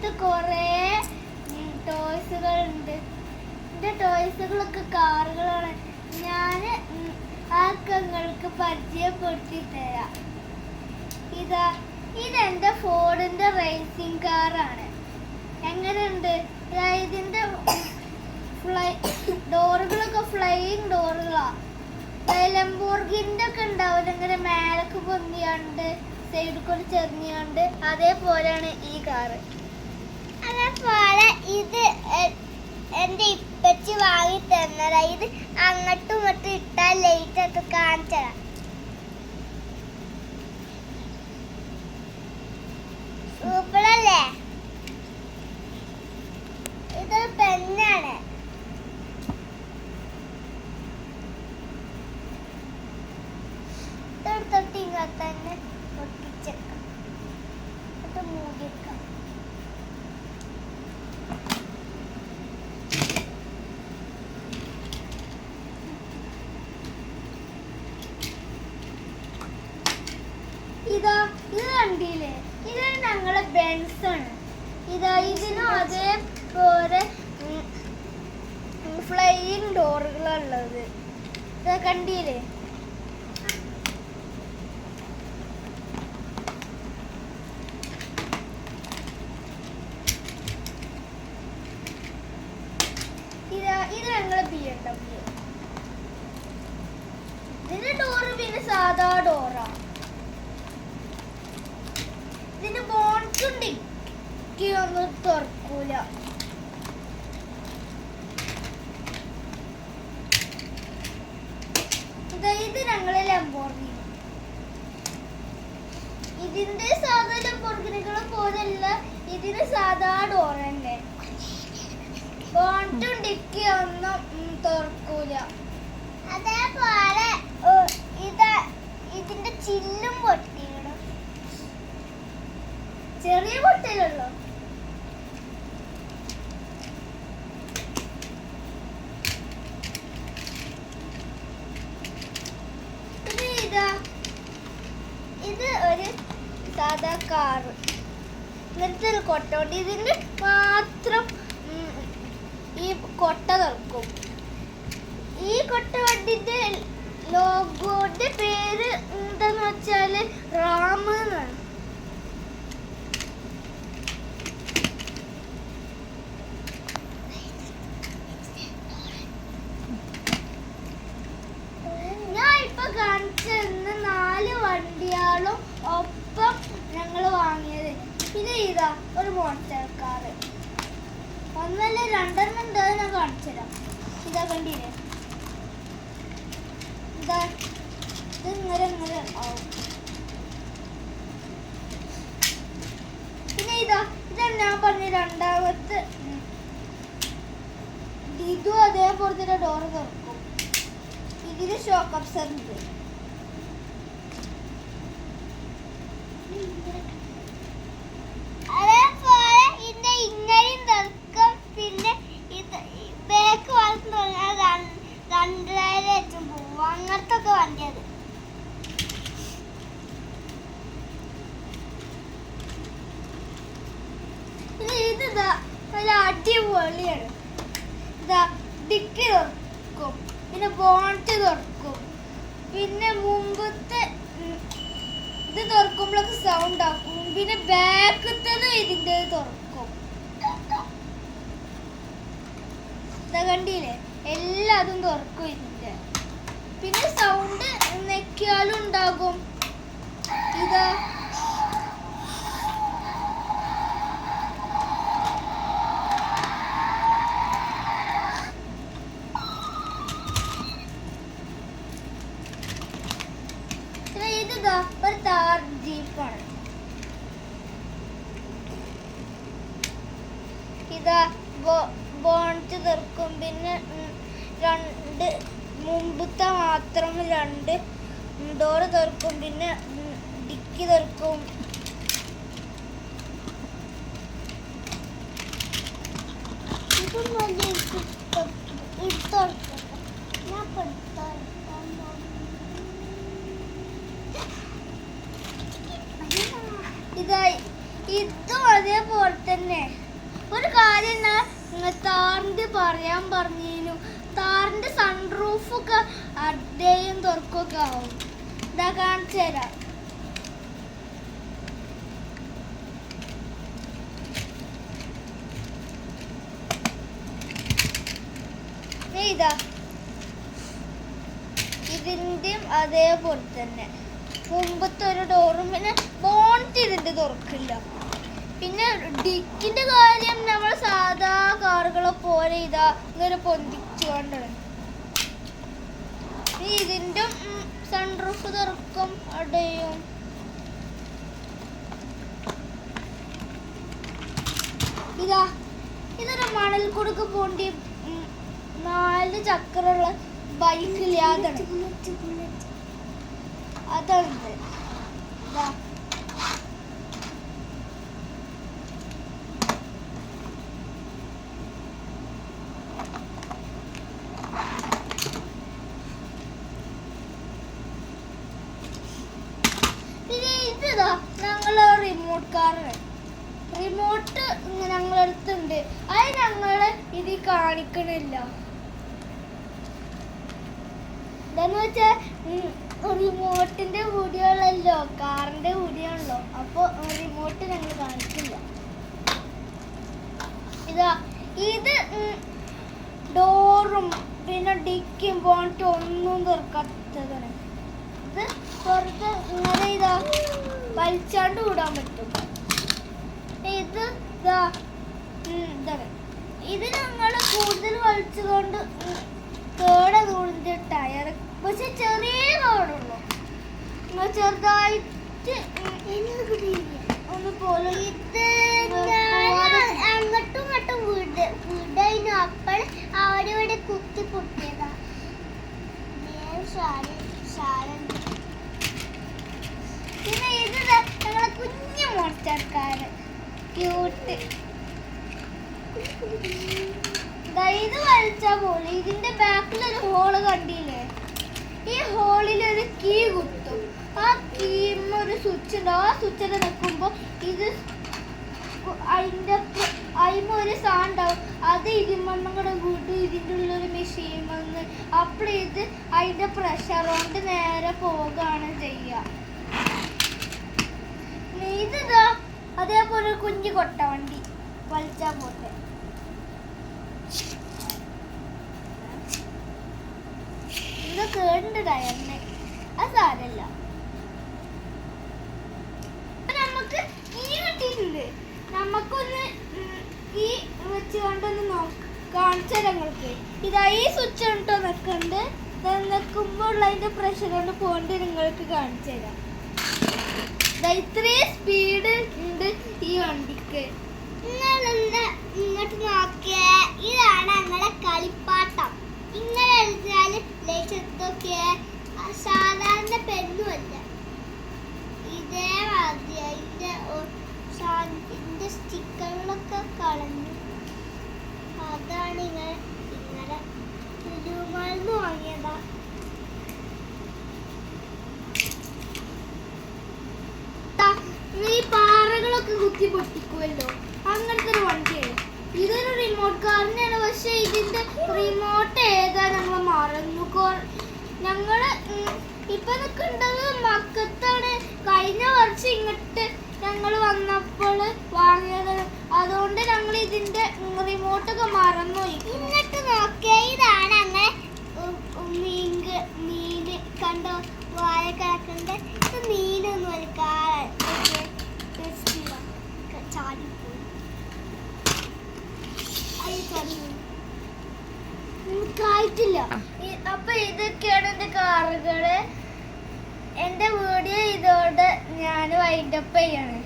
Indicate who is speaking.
Speaker 1: അടുത്ത് കുറേ ടോയ്സുകളുണ്ട്. എൻ്റെ ടോയ്സുകളൊക്കെ കാറുകളാണ്. ഞാൻ ആ നിങ്ങൾക്ക് പരിചയപ്പെടുത്തി തരാം. ഇതെൻ്റെ ഫോർഡിൻ്റെ റേസിംഗ് കാറാണ്. എങ്ങനെയുണ്ട്? ഇതിൻ്റെ ഡോറുകളൊക്കെ ഫ്ലൈയിങ് ഡോറുകളാണ്. ലംബോർഗിൻ്റെ ഒക്കെ ഉണ്ടാവില്ല, ഇങ്ങനെ മേലക്ക് പൊന്നിയാണ്ട് സൈഡിൽ കൂടി ചെറിഞ്ഞാണ്ട്, അതേപോലെയാണ് ഈ കാറ്. അതേപോലെ ഇത് എൻ്റെ ഇപ്പച്ചി വാങ്ങി തന്നതാ. ഇത് അങ്ങോട്ടും ഇങ്ങോട്ടും ഇട്ടാൽ ലൈറ്റ് ഒക്കെ കാണിച്ചതാ. സൂപ്പറല്ലേ? ഇതൊരു പെണ്ണാണ്. തൊട്ട് ഇങ്ങോട്ട് തന്നെ പൊട്ടിച്ചേക്കാം, മൂടിയേക്കാം. ഇത് കണ്ടില്ലേ? ഇത് ഞങ്ങളെ ബെൻസാണ്. ഇതിനും അതേപോലെ ഫ്ലൈയിങ് ഡോറുകളുള്ളത്. കണ്ടില്ലേ? ഇത് ഞങ്ങളെ BMW. ഇതിന്റെ ഡോറ് പിന്നെ സാധാ ഡോറാണ്. ഇതിന് ബോൺസും ഡിക്കിയൊന്നും തുറക്കൂല. ഇത് ഞങ്ങളെ ലംബോർഗിനി. ഇതിന്റെ സാധാ ലംബോർഗിനികളെ പോലെയല്ല, ഇതിന് സാധാ ഡോർ തന്നെ. ബോണ്ടും ഡിക്കിയൊന്നും തുറക്കൂല. അതേപോലെ ഇതിന്റെ ചില്ലും പൊട്ടിയിടും. ചെറിയ പൊട്ടലുള്ളൂ. ഇത് ഒരു സാധാ കാറ്. ഇങ്ങനത്തെ ഒരു കൊട്ടോണ്ട്. ഇതിന്റെ മാത്രം ഈ കൊട്ട തുറക്കും. ഈ കൊട്ട വണ്ടിന്റെ ലോഗോന്റെ പേര് എന്താന്ന് വെച്ചാല് റാം എന്നാണ്. ഞാൻ ഇപ്പൊ കാണിച്ചിരുന്ന 4 വണ്ടിയാളും ഒപ്പം ഞങ്ങൾ വാങ്ങിയത്. പിന്നെ ഒരു മോട്ടോർ കാറ്. ഒന്നല്ല 2 ഉണ്ട്. ഞാൻ കാണിച്ചുതരാം. കണ്ടില്ലേ? ഇങ്ങനെ ആവും. പിന്നെ ഇതാണ് ഞാൻ പറഞ്ഞ രണ്ടാമത്തെ. ഇതും അതേപോലെ തന്നെ ഡോറ് തുറക്കും. ഇതിന് ഷോക്ക് അബ്സർ ഉണ്ട്. അതേപോലെ ഇതിന്റെ ഇങ്ങനെയും തുറക്കും. പിന്നെ ബേക്ക് വളർന്നു തുടങ്ങിയാൽ 2 പോവും. അങ്ങനത്തെ ഒക്കെ വണ്ടിയത്. ഇത് നല്ല അടിപൊളിയാണ്. ഡിക്കി തുറക്കും, പിന്നെ ബോണ്ട് തുറക്കും, പിന്നെ മുമ്പത്തെ ഇത് തുറക്കുമ്പോഴൊക്കെ സൗണ്ട് ആക്കും. പിന്നെ ബാക്കത്തത് ഇതിൻ്റെ തുറക്കും. കണ്ടില്ലേ? എല്ലാതും തുറക്കും ഇതിൻ്റെ. പിന്നെ സൗണ്ട് നെക്കിയാലും ഉണ്ടാകും. ഒരു താർ ജീപ്പാണ്. ബോണ്ട് തുറക്കും. പിന്നെ 2 മുമ്പത്തെ മാത്രം 2 ഡോറ് തുറക്കും. പിന്നെ ഡിക്കി തുറക്കും. ഇതും അതേപോലെ തന്നെ. ഒരു കാര്യം ഞാൻ താറിന്റെ പറയാൻ പറഞ്ഞിരുന്നു. താറിന്റെ സൺറൂഫൊക്കെ അടയും തുറക്കൊക്കെ ആവും. ഇതാ കാണിച്ചു തരാം. ഇതാ ഇതിന്റെയും അതേപോലെ തന്നെ മുമ്പത്തെ ഒരു ഡോറും. പിന്നെ ബോണറ്റ് ഇതിന്റെ തുറക്കില്ല. പിന്നെ ഡിക്കിന്റെ കാര്യം നമ്മൾ സാധാ കാറുകളെ പോലെ ഇതാ ഇങ്ങനെ പൊന്തിച്ചുകൊണ്ടാണ്. ഇതിന്റെ സൺറൂഫ് തുറക്കും അടയും. ഇതാ ഇതൊരു മണൽ കൊടുക്ക് പോണ്ടി 4 ചക്രമുള്ള ബൈക്കില്ലാതാണ്. അതാണ് ഇതാ. പിന്നെ ഇതാ ഞങ്ങളെ റിമോട്ട് കാറാണ്. റിമോട്ട് ഞങ്ങളടുത്തുണ്ട്. അത് ഞങ്ങള് ഇത് കാണിക്കണില്ല. എന്താന്ന് വെച്ചാ റിമോട്ടിന്റെ വീഡിയോകളല്ലോ, കാറിന്റെ വീഡിയോ ആണല്ലോ. അപ്പൊ റിമോട്ട് ഞങ്ങൾ കാണിക്കില്ല. ഇതാ ഇത് ഡോറും പിന്നെ ഡിക്കും ബോണറ്റും ഒന്നും തുറക്കാത്തതാണ്. ഇത് പുറത്ത് ഇങ്ങനെ ഇതാ വലിച്ചാണ്ട് വിടാൻ പറ്റും. ഇത് ഇതാ ഇതാണ്. ഇത് ഞങ്ങൾ കൂടുതൽ വലിച്ചുകൊണ്ട് കേടൂടിന്റെ ടയർ. പക്ഷെ ചെറിയ കേടുള്ളൂ. ചെറുതായിട്ട് ഒന്ന് പോലെ അങ്ങോട്ടും ഇങ്ങോട്ടും വീടായിരുന്നു. അപ്പോൾ അവിടെ കുത്തി പൊട്ടിയതാ. പിന്നെ ഇത് ഞങ്ങളെ കുഞ്ഞു മോട്ടർക്കാര് ക്യൂട്ട്. ഇത് വലിച്ചാ പോലെ ഇതിന്റെ ബാക്കിലൊരു ഹോള് കണ്ടില്ലേ? ഈ ഹോളിലൊരു കീ കുത്തും. ആ കീമ ഒരു സ്വിച്ച് ഉണ്ട്. ആ സ്വിച്ചിൽ നിൽക്കുമ്പോ ഇത് അതിന് ഒരു സാധനം ഉണ്ടാവും. അത് ഇരുമണ്ണങ്ങളുടെ വീട്ടും ഇതിൻ്റെ ഉള്ളൊരു മെഷീൻ വന്ന് അപ്പോൾ ഇത് അതിന്റെ പ്രഷർ കൊണ്ട് നേരെ പോവുകയാണ് ചെയ്യുക. ഇതാ അതേപോലെ കുഞ്ഞു കൊട്ട വണ്ടി വലിച്ചാ പോട്ടെ. ഇത് കേടുണ്ട് ടയറിന്. അത് സാരല്ല. നമുക്ക് കീ കിട്ടിയിട്ടുണ്ട്. നമുക്കൊന്ന് ഈ വെച്ചുകൊണ്ടൊന്ന് കാണിച്ചു തരാം നിങ്ങൾക്ക്. ഇതാ ഈ സ്വിച്ച് ഉണ്ടോ നിൽക്കുന്നുണ്ട്. നിൽക്കുമ്പോൾ അതിന്റെ പ്രഷർ കൊണ്ട് പോകേണ്ടി നിങ്ങൾക്ക് കാണിച്ചു തരാം. ഇത്രയും സ്പീഡ് ഉണ്ട് ഈ വണ്ടിക്ക്. ഇങ്ങോട്ട് നോക്കിയ ഇതാണ് ഞങ്ങളെ കളിപ്പാട്ടം. ഇങ്ങനെ എഴുതിയാൽ ലക്ഷ്യത്തൊക്കെ സാധാരണ പെണ്ണുമല്ല. ഇതേ മാതിരി അതിന്റെ സ്റ്റിക്കറുകളൊക്കെ കളഞ്ഞു. അതാണ് ഇങ്ങനെ ലുലുമാളിന്ന് വാങ്ങിയതാ. ഈ പാറകളൊക്കെ കുത്തി പൊട്ടിക്കുമല്ലോ, അങ്ങനത്തെ ഒരു വണ്ടിയാണ്. ഇതൊരു റിമോട്ട് കാറിനാണ്. പക്ഷെ ഇതിന്റെ റിമോട്ട് ഏതാ ഞങ്ങൾ മറന്നു. ഞങ്ങള് ഇപ്പൊ നിൽക്കേണ്ടത് മക്കത്താണ്. കഴിഞ്ഞ വർഷം ഇങ്ങോട്ട് ഞങ്ങൾ വന്നപ്പോൾ വാങ്ങിയതാണ്. അതുകൊണ്ട് ഞങ്ങൾ ഇതിന്റെ റിമോട്ടൊക്കെ മറന്നുപോയി. ഇങ്ങോട്ട് നോക്കിയ ഇതാണ് അങ്ങനെ മീന് കണ്ടോ വായ കിടക്കണ്ട. മീനൊന്നും ഒരു ചാടിപ്പോയി. എനിക്കായിട്ടില്ല. അപ്പൊ ഇതൊക്കെയാണ് എന്റെ കാറുകള്. എന്റെ വീഡിയോ ഇതോടെ ഞാൻ വൈൻഡപ്പ് ചെയ്യാണ്.